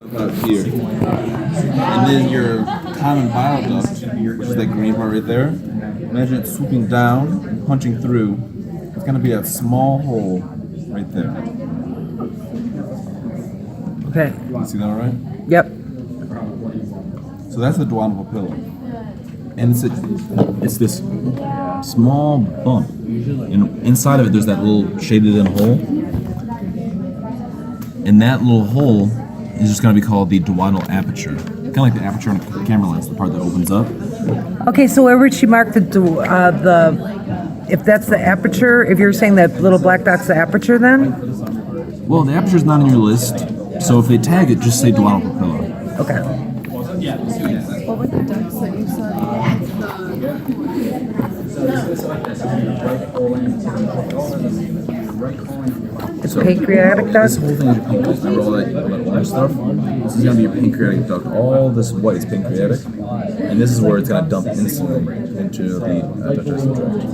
About here. And then your common bile duct, which is that green part right there, imagine it swooping down and punching through. It's going to be that small hole right there. Okay. You see that all right? Yep. So that's the duodenal papilla. And it's this small bump. And inside of it, there's that little shaded in hole. And that little hole is just going to be called the duodenal aperture. Kind of like the aperture on a camera lens, the part that opens up. Okay, so where would she mark the if that's the aperture, if you're saying that little black dot's the aperture then? Well, the aperture's not on your list, so if they tag it, just say duodenal papilla. Okay. What were the ducks that you said? It's pancreatic This duct? whole thing is your pancreas. Remember all that orange stuff? This is going to be your pancreatic duct. All this white is pancreatic, and this is where it's going to dump insulin into the digestive tract.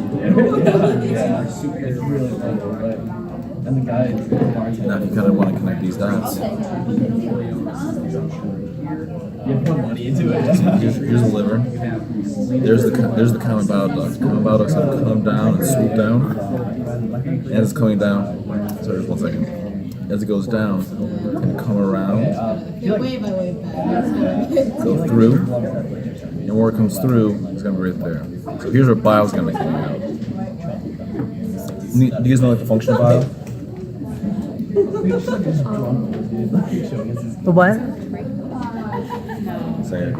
Now, if you kind of want to connect these dots, here's the liver. There's the common bile duct. Common bile duct's going to come down and swoop down. As it's coming down, sorry, just 1 second. As it goes down, it's going to come around, go through, and where it comes through, it's going to be right there. So here's where bile's going to be coming out. Do you guys know like the function of bile? The what? Say it.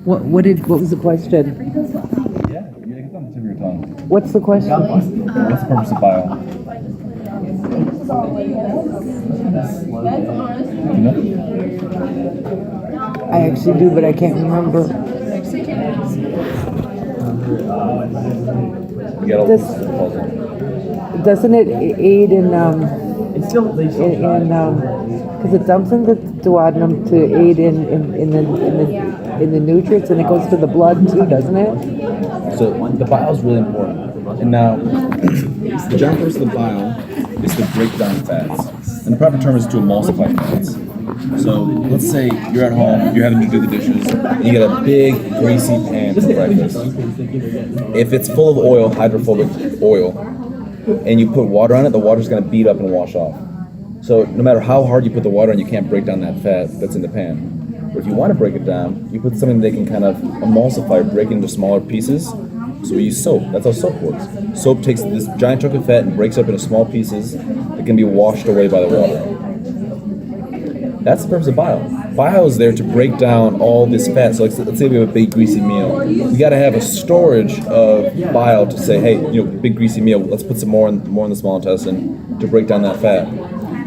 What was the question? Yeah, you get on the tip of your tongue. What's the question? What's the purpose of bile? You know? I actually do, but I can't remember. You got all This- this puzzle. Doesn't it aid in because it dumps in the duodenum to aid in the nutrients, and it goes to the blood too, doesn't it? So the bile is really important. And now, the giant purpose of the bile is to break down fats. And the proper term is to emulsify fats. So let's say you're at home, you're having to do the dishes, and you get a big greasy pan for breakfast. If it's full of oil, hydrophobic oil, and you put water on it, the water's going to beat up and wash off. So no matter how hard you put the water on, you can't break down that fat that's in the pan. But if you want to break it down, you put something that can kind of emulsify, break it into smaller pieces. So we use soap. That's how soap works. Soap takes this giant chunk of fat and breaks up into small pieces that can be washed away by the water. That's the purpose of bile. Bile is there to break down all this fat. So let's say we have a big greasy meal. We got to have a storage of bile to say, hey, big greasy meal. Let's put some more in the small intestine to break down that fat.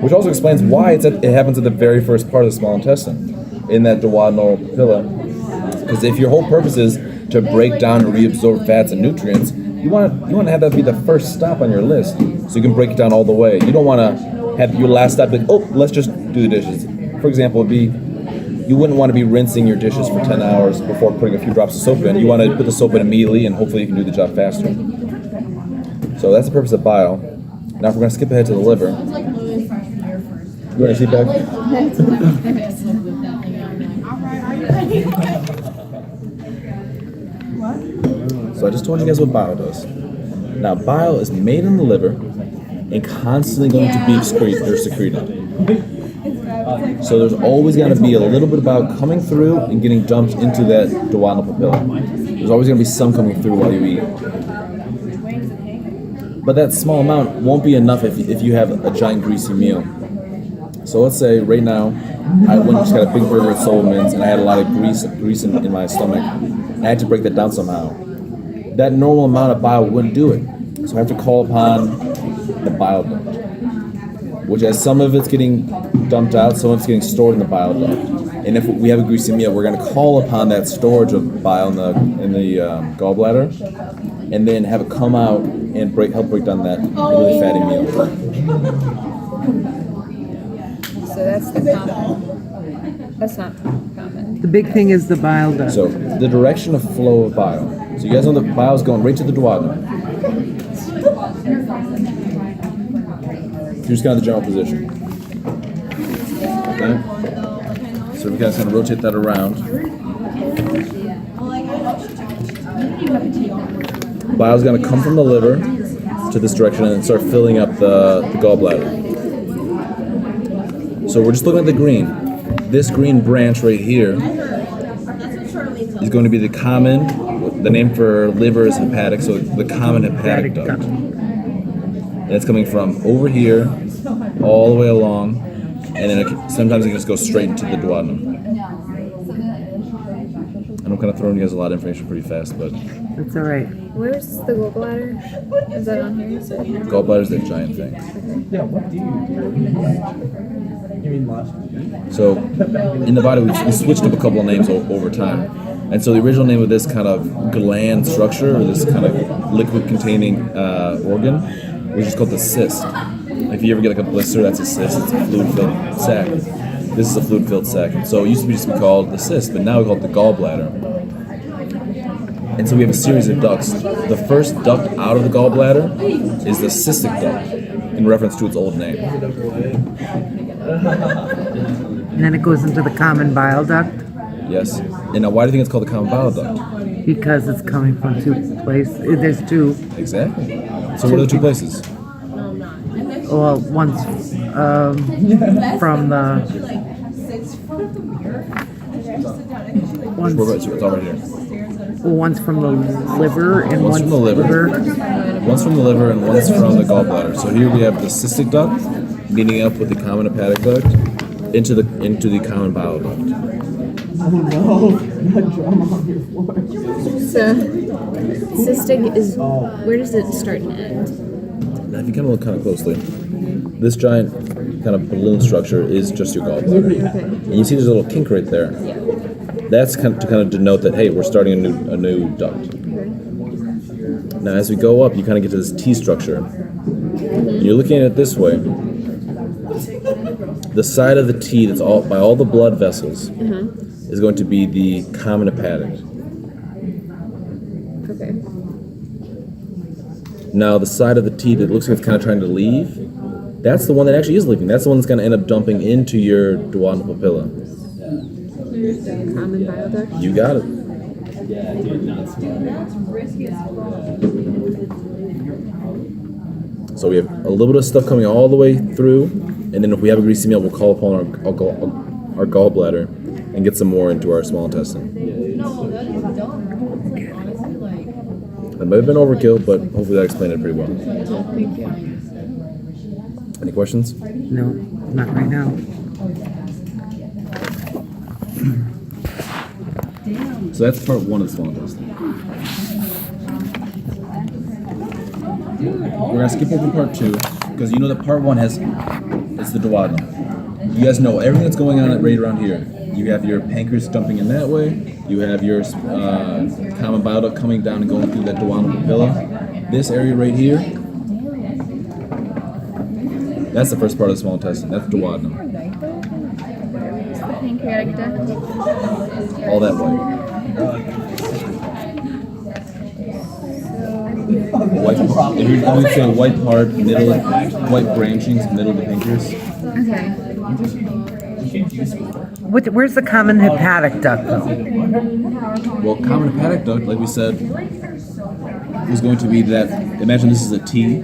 Which also explains why it happens at the very first part of the small intestine, in that duodenal papilla. Because if your whole purpose is to break down and reabsorb fats and nutrients, you want to have that be the first stop on your list, so you can break it down all the way. You don't want to have your last stop like, oh, let's just do the dishes. For example, you wouldn't want to be rinsing your dishes for 10 hours before putting a few drops of soap in. You want to put the soap in immediately, and hopefully you can do the job faster. So that's the purpose of bile. Now if we're going to skip ahead to the liver. You want to seat back? So I just told you guys what bile does. Now bile is made in the liver and constantly going to be secreted. So there's always going to be a little bit of bile coming through and getting dumped into that duodenal papilla. There's always going to be some coming through while you eat. But that small amount won't be enough if you have a giant greasy meal. So let's say right now, I went and just got a big burger at Solomons and I had a lot of grease in my stomach. I had to break that down somehow. That normal amount of bile wouldn't do it. So I have to call upon the bile duct, which as some of it's getting dumped out, some of it's getting stored in the bile duct. And if we have a greasy meal, we're going to call upon that storage of bile in the gallbladder, and then have it come out and help break down that really fatty meal. So that's the common. That's not common. The big thing is the bile duct. So the direction of flow of bile. So you guys know the bile is going right to the duodenum. Here's kind of the general position. Okay? So we guys gonna rotate that around. Bile's gonna come from the liver to this direction and start filling up the gallbladder. So we're just looking at the green. This green branch right here is going to be the common, the name for liver is hepatic, so the common hepatic duct. And it's coming from over here, all the way along, and then sometimes it just goes straight into the duodenum. And I'm kind of throwing you guys a lot of information pretty fast, but That's all right. Where's the gallbladder? Is that on here? Is it? gallbladder's that giant thing. So in the body, we switched up a couple of names over time. And so the original name of this kind of gland structure, or this kind of liquid-containing organ, was just called the cyst. If you ever get like a blister, that's a cyst. It's a fluid-filled sac. This is a fluid-filled sac. And so it used to just be called the cyst, but now we call it the gallbladder. And so we have a series of ducts. The first duct out of the gallbladder is the cystic duct, in reference to its old name. And then it goes into the common bile duct Yes. And now, why do you think it's called the common bile duct? because it's coming from two places. There's two. Exactly. So what are the two places? Well, one's from the. One's, It's all right here. one's from the liver and One's one's from the liver. One's from the liver and one's from the gallbladder. So here we have the cystic duct meeting up with the common hepatic duct into the common bile duct. So, cystic is, where does it start and end? Now, if you kind of look kind of closely, this giant kind of balloon structure is just your gallbladder. Okay. And you see there's a little kink right there. That's to kind of denote that, hey, we're starting a new duct. Now, as we go up, you kind of get to this T structure. And you're looking at it this way. The side of the T that's all by all the blood vessels is going to be the common hepatic. Okay. Now, the side of the T that looks like it's kind of trying to leave, that's the one that actually is leaving. That's the one that's going to end up dumping into your duodenal papilla. Common bile duct? You got it. So we have a little bit of stuff coming all the way through, and then if we have a greasy meal, we'll call upon our gallbladder and get some more into our small intestine. That might have been overkill, but hopefully that explained it pretty well. Thank you. Any questions? No, not right now. So that's part one of the small intestine. We're gonna skip over part two because you know that part one it's the duodenum. You guys know everything that's going on right around here. You have your pancreas dumping in that way. You have your common bile duct coming down and going through that duodenal papilla. This area right here, that's the first part of the small intestine. That's duodenum. Pancreatic duct? All that way. White part. If you're going to a white part, middle, white branchings, middle of the pancreas. Okay. Where's the common hepatic duct, though? Well, common hepatic duct, like we said, is going to be that. Imagine this is a T.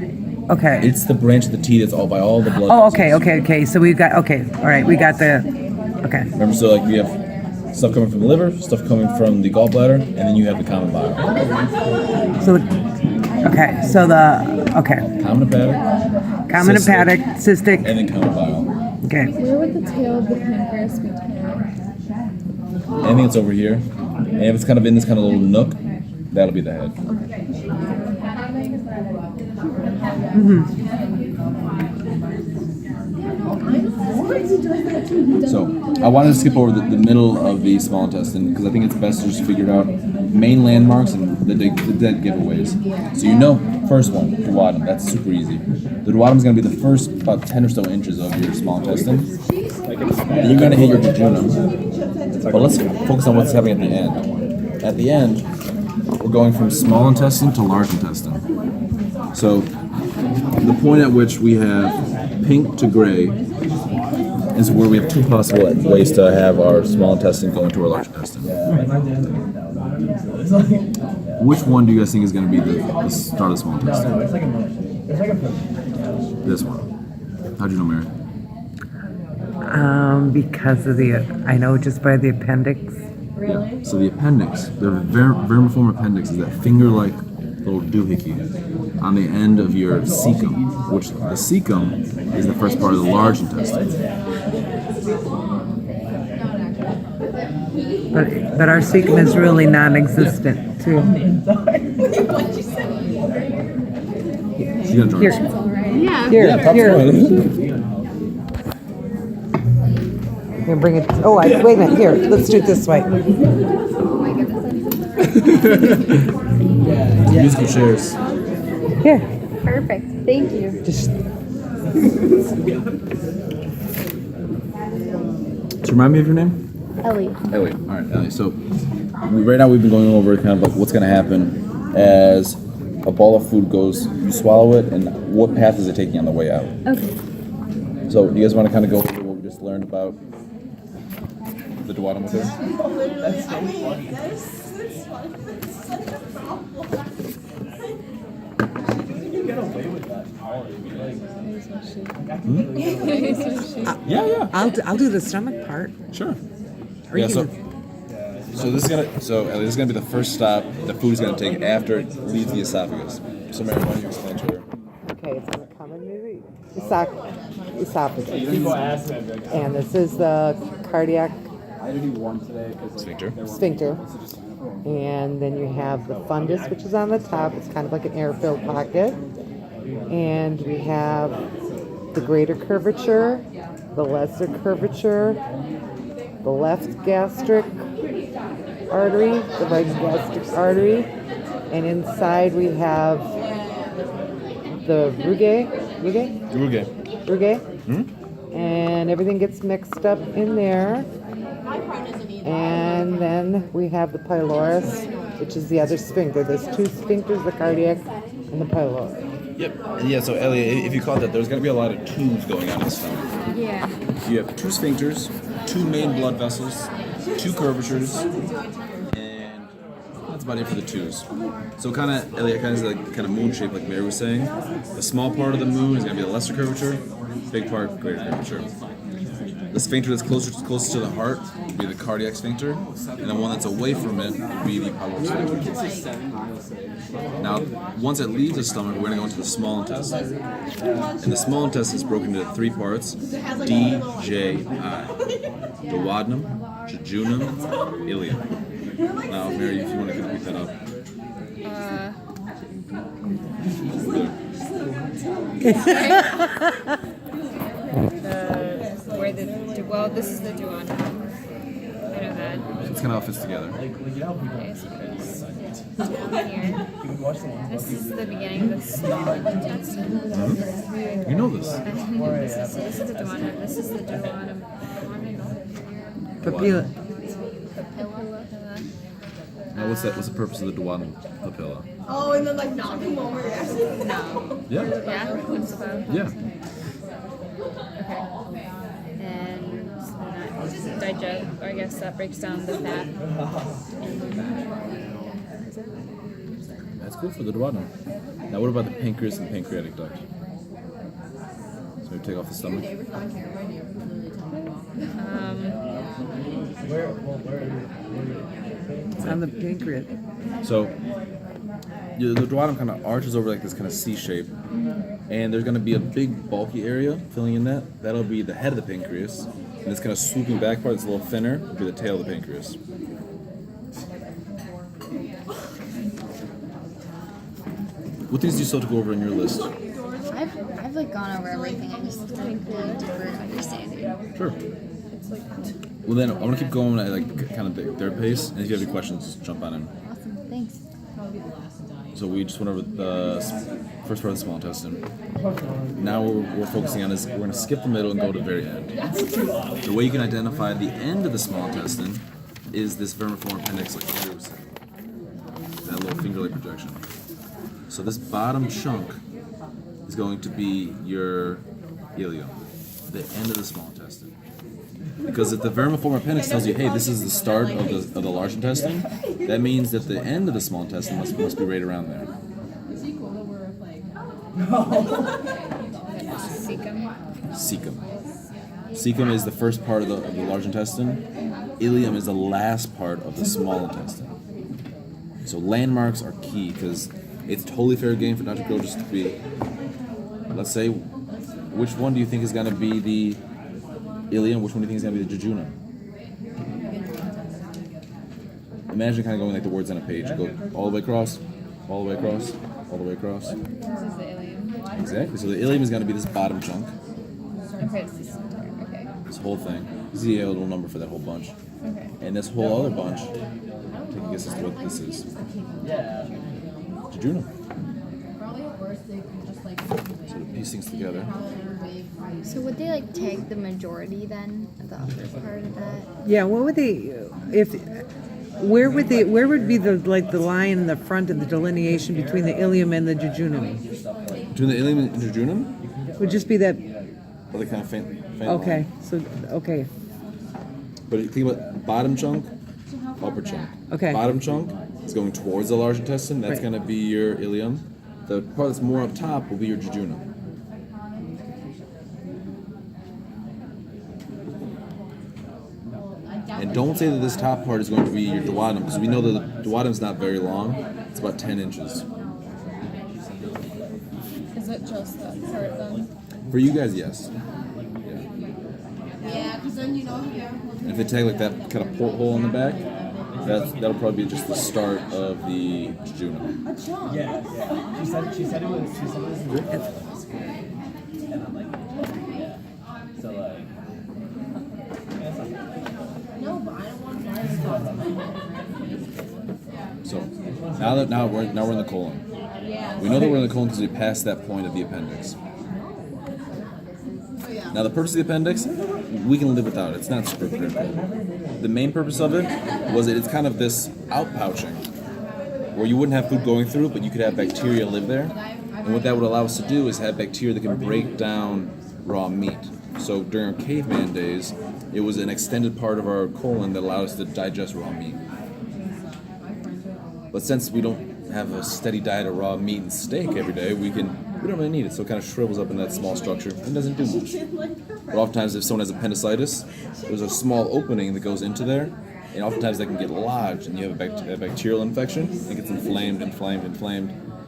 Okay. It's the branch of the T that's all by all the blood. Oh, vessels. okay. So we've got, okay, all right, we got the, okay. Remember, so like we have stuff coming from the liver, stuff coming from the gallbladder, and then you have the common bile. So, okay, so the, okay. Common hepatic, Common cystic, hepatic, cystic, and then common bile. okay. Where would the tail of the pancreas be turned? Anything that's over here, and if it's kind of in this kind of little nook, that'll be the head. So I wanted to skip over the middle of the small intestine because I think it's best to just figure out main landmarks and the dead giveaways. So you know, first one, duodenum. That's super easy. The duodenum is going to be the first about 10 or so inches of your small intestine. Then you're going to hit your jejunum. But let's focus on what's happening at the end. At the end, we're going from small intestine to large intestine. So the point at which we have pink to gray is where we have two possible ways to have our small intestine go into our large intestine. Which one do you guys think is going to be the start of the small intestine? This one. How'd you know, Mary? Because of I know just by the appendix. Really? So the appendix, the vermiform appendix, is that finger-like little doohickey on the end of your cecum, which the cecum is the first part of the large intestine. But our cecum is really non-existent too. She's gonna join Here. us. Yeah. Here. Here, bring it. Oh, wait a minute. Here, let's do it this way. Musical chairs. Here. Perfect. Thank you. Just So remind me of your name? Ellie. Ellie. All right, Ellie. So right now we've been going over kind of like what's going to happen as a ball of food goes, you swallow it, and what path is it taking on the way out? Okay. So you guys want to kind of go over what we just learned about the duodenum with her? Yeah. I'll do the stomach part. Sure. Or Yeah, you so can- this is Ellie, this is gonna be the first stop the food is gonna take after it leaves the esophagus. So Mary, why don't you explain to her? Okay, it's gonna come in the esophagus. And this is the cardiac sphincter. And then you have the fundus, which is on the top. It's kind of like an air-filled pocket. And we have the greater curvature, the lesser curvature, the left gastric artery, the right gastric artery, and inside we have the rugae, and everything gets mixed up in there. And then we have the pylorus, which is the other sphincter. There's two sphincters, the cardiac and the pylorus. Yep. Yeah, so Ellie, if you caught that, there's gonna be a lot of tubes going on in the stomach. Yeah. You have two sphincters, two main blood vessels, two curvatures, and that's about it for the twos. So kind of, Elliot, kind of moon shape, like Mary was saying. The small part of the moon is going to be the lesser curvature, big part, greater curvature. The sphincter that's closest to the heart would be the cardiac sphincter, and the one that's away from it would be the pyloric sphincter. Now, once it leaves the stomach, we're going to go into the small intestine. And the small intestine is broken into three parts: D, J, I. Duodenum, jejunum, ileum. Now, Mary, if you want to pick that up. Well, this is the duodenum. I know that. It's kind of how it fits together. Okay, so it's down here. This is the beginning of the small intestine. You know this. This is the duodenum. This is the duodenum. Papilla. Papilla. Now, what's the purpose of the duodenum papilla? Oh, and then like knocking them over. No. Yeah. Yeah. What's about? Yeah. Okay. And that digest, or I guess that breaks down the fat. That's good for the duodenum. Now, what about the pancreas and pancreatic duct? So we take off the stomach. It's on the pancreas. So the duodenum kind of arches over like this kind of C shape, and there's going to be a big bulky area filling in that. That'll be the head of the pancreas, and this kind of swooping back part that's a little thinner will be the tail of the pancreas. What things do you still have to go over in your list? I've like gone over everything. I just like really deeper understanding. Sure. Well, then I want to keep going at like kind of their pace, and if you have any questions, jump on in. Awesome. Thanks. So we just went over the first part of the small intestine. Now we're focusing on is we're going to skip the middle and go to the very end. The way you can identify the end of the small intestine is this vermiform appendix, like Andrew was saying. That little finger-like projection. So this bottom chunk is going to be your ileum, the end of the small intestine. Because if the vermiform appendix tells you, hey, this is the start of the large intestine, that means that the end of the small intestine must be right around there. Cecum. Cecum. Cecum is the first part of the large intestine. Ileum is the last part of the small intestine. So landmarks are key because it's totally fair game for Dr. Grill just to be, let's say, which one do you think is going to be the ileum? Which one do you think is going to be the jejunum? Imagine kind of going like the words on a page. Go all the way across, all the way across, all the way across. This is the ileum. Exactly. So the ileum is going to be this bottom chunk, Okay, it's this entire. Okay. this whole thing. This is a little number for that whole bunch. Okay. And this whole other bunch, take a guess as to what this is. Jejunum. So to piece things together. So would they like tag the majority then, the upper part of that? Yeah, what would they, where would be the line in the front of the delineation between the ileum and the jejunum? Between the ileum and jejunum, Would just be that, or they kind of faint okay, line. so, okay, But you think about bottom chunk, upper chunk. Okay. Bottom chunk is going towards the large intestine. That's Right. going to be your ileum. The part that's more up top will be your jejunum. And don't say that this top part is going to be your duodenum, because we know that the duodenum is not very long. It's about 10 inches. Is it just that part then? For you guys, yes. Yeah, because then you know here. And if they tag like that kind of porthole in the back, that'll probably be just the start of the jejunum. Yeah. She said it was. And I'm like, yeah. So like. No, but I don't want to. So now we're in the colon. We know that we're in the colon because we passed that point of the appendix. Now the purpose of the appendix, we can live without it. It's not super critical. The main purpose of it was that it's kind of this outpouching where you wouldn't have food going through, but you could have bacteria live there. And what that would allow us to do is have bacteria that can break down raw meat. So during our caveman days, it was an extended part of our colon that allowed us to digest raw meat. But since we don't have a steady diet of raw meat and steak every day, we don't really need it. So it kind of shrivels up in that small structure and doesn't do much. But oftentimes if someone has appendicitis, there's a small opening that goes into there, and oftentimes that can get lodged and you have a bacterial infection. It gets inflamed. And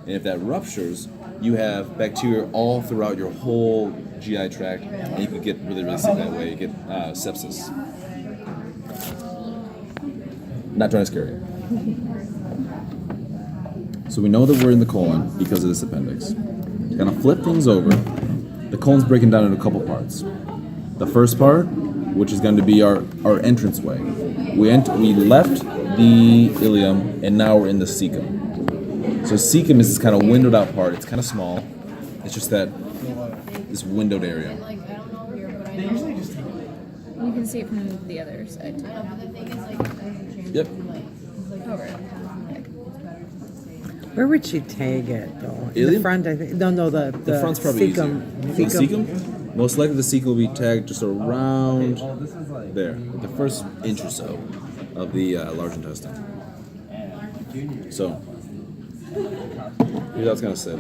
if that ruptures, you have bacteria all throughout your whole GI tract, and you can get really, really sick that way. You get sepsis. Not trying to scare you. So we know that we're in the colon because of this appendix. Gonna flip things over. The colon's breaking down into a couple parts. The first part, which is going to be our entranceway. We left the ileum, and now we're in the cecum. So cecum is this kind of windowed out part. It's kind of small. It's just this windowed area. You can see it from the other side too. Yep. Over. where would she tag it though? In Ileum? the front, I think, no, the The front's probably cecum. easier. The cecum? Most likely the cecum will be tagged just around there, the first inch or so of the large intestine. So, here's how it's going to sit.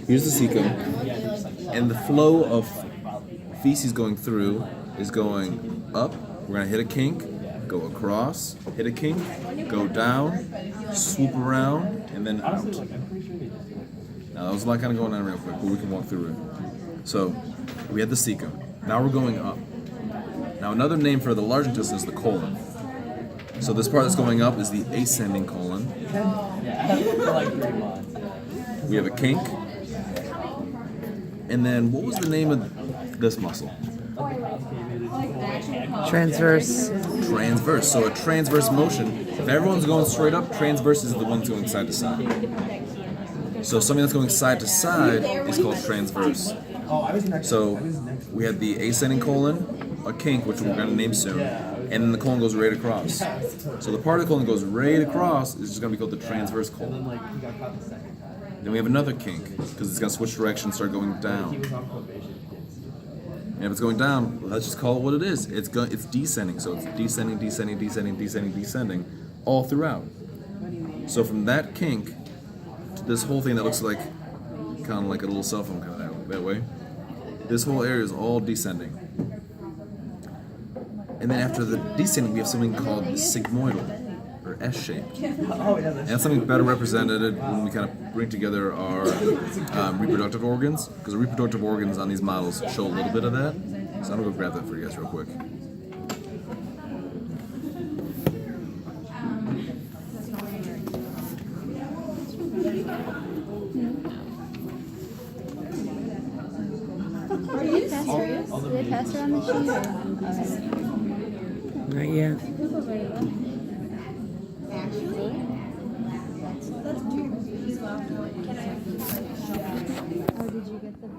Here's the cecum, and the flow of feces going through is going up. We're going to hit a kink, go across, hit a kink, go down, swoop around, and then out. Now, that was a lot kind of going on real quick, but we can walk through it. So, we had the cecum. Now we're going up. Now, another name for the large intestine is the colon. So this part that's going up is the ascending colon. We have a kink. And then, what was the name of this muscle? Transverse. Transverse. So a transverse motion, if everyone's going straight up, transverse is the one that's going side to side. So something that's going side to side is called transverse. So we have the ascending colon, a kink, which we're going to name soon, and then the colon goes right across. So the part of the colon that goes right across is just going to be called the transverse colon. Then we have another kink, because it's going to switch direction and start going down. And if it's going down, let's just call it what it is. It's descending. So it's descending, descending, descending, descending, descending, all throughout. So from that kink to this whole thing that looks like kind of like a little cell phone kind of that way, this whole area is all descending. And then after the descending, we have something called sigmoidal, or S-shaped. And that's something better represented when we kind of bring together our reproductive organs, because the reproductive organs on these models show a little bit of that. So I'm gonna go grab that for you guys real quick. Did they pass her? Did they pass her on the sheet? Not yet. Or did you get the